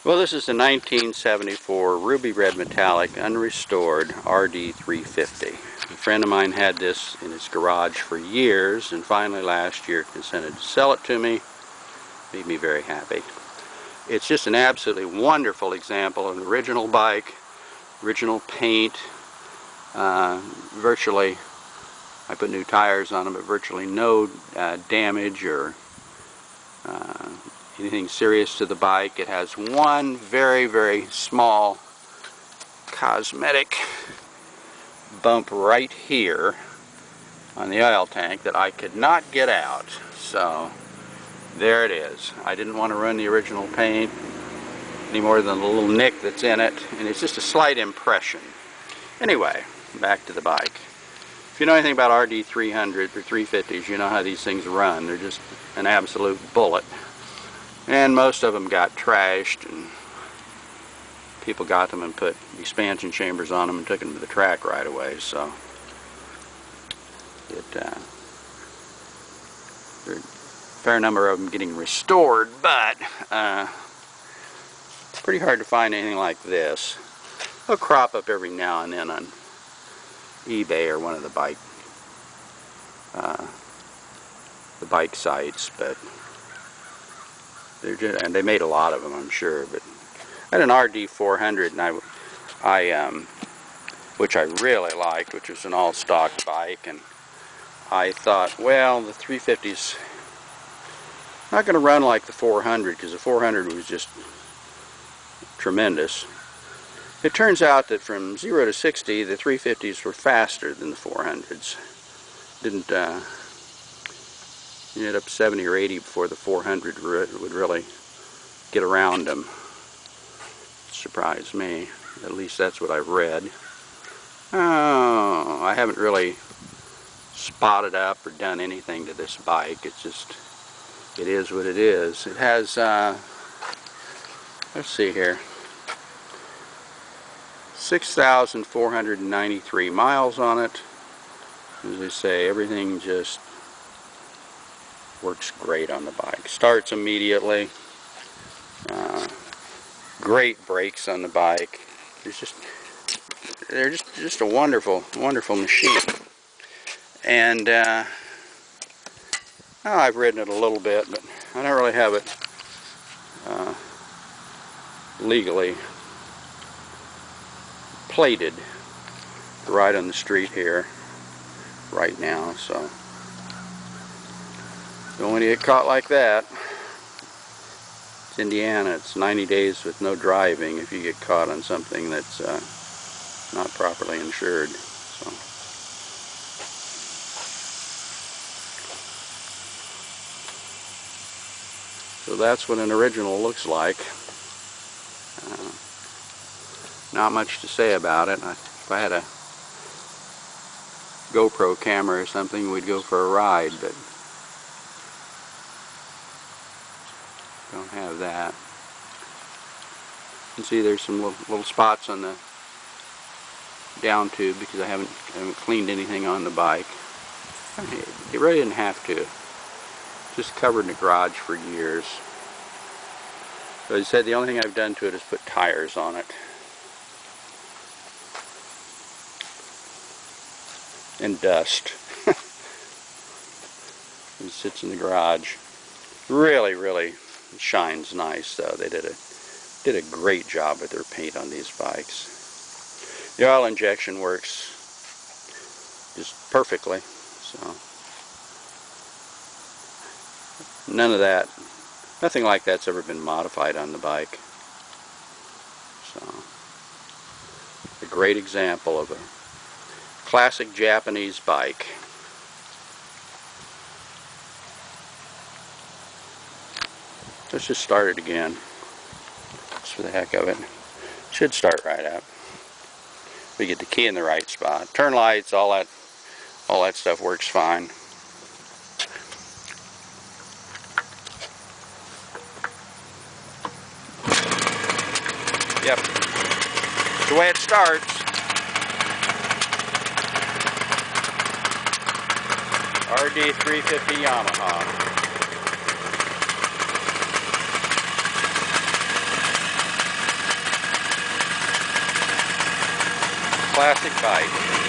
Well, this is the 1974 ruby red metallic unrestored RD350. A friend of mine had this in his garage for years, and finally last year consented to sell it to me. Made me very happy. It's just an absolutely wonderful example of an original bike, original paint. Virtually, I put new tires on them, but virtually no damage or anything serious to the bike. It has one very, very small cosmetic bump right here on the oil tank that I could not get out. So there it is. I didn't want to run the original paint any more than the little nick that's in it, and it's just a slight impression. Anyway, back to the bike. If you know anything about RD300 or 350s, you know how these things run. They're just an absolute bullet. And most of them got trashed, and people got them and put expansion chambers on them and took them to the track right away. So there's a fair number of them getting restored, but it's pretty hard to find anything like this. They'll crop up every now and then on eBay or one of the bike sites, but they're just, and they made a lot of them, I'm sure. But I had an RD400, and I which I really liked, which was an all-stock bike, and I thought, well, the 350's not going to run like the 400, because the 400 was just tremendous. It turns out that from 0 to 60, the 350s were faster than the 400s. Didn't you get up 70 or 80 before the 400 would really get around them. Surprised me. At least that's what I've read. Oh, I haven't really spotted up or done anything to this bike. It's just, it is what it is. It has, let's see here, 6,493 miles on it. As I say, everything just works great on the bike. Starts immediately. Great brakes on the bike. They're just a wonderful, wonderful machine. And I've ridden it a little bit, but I don't really have it legally plated to ride on the street here right now, so don't want to get caught like that. It's Indiana. It's 90 days with no driving if you get caught on something that's not properly insured. So that's what an original looks like. Not much to say about it. If I had a GoPro camera or something, we'd go for a ride, but don't have that. You can see there's some little spots on the down tube because I haven't cleaned anything on the bike. You really didn't have to. Just covered in the garage for years. So as I said, the only thing I've done to it is put tires on it. And dust. It sits in the garage. Really, really shines nice though. They did a great job with their paint on these bikes. The oil injection works just perfectly. So none of that, nothing like that's ever been modified on the bike. So a great example of a classic Japanese bike. Let's just start it again, just for the heck of it. Should start right up. We get the key in the right spot. Turn lights, all that stuff works fine. Yep, that's the way it starts. RD350 Yamaha. classic bike.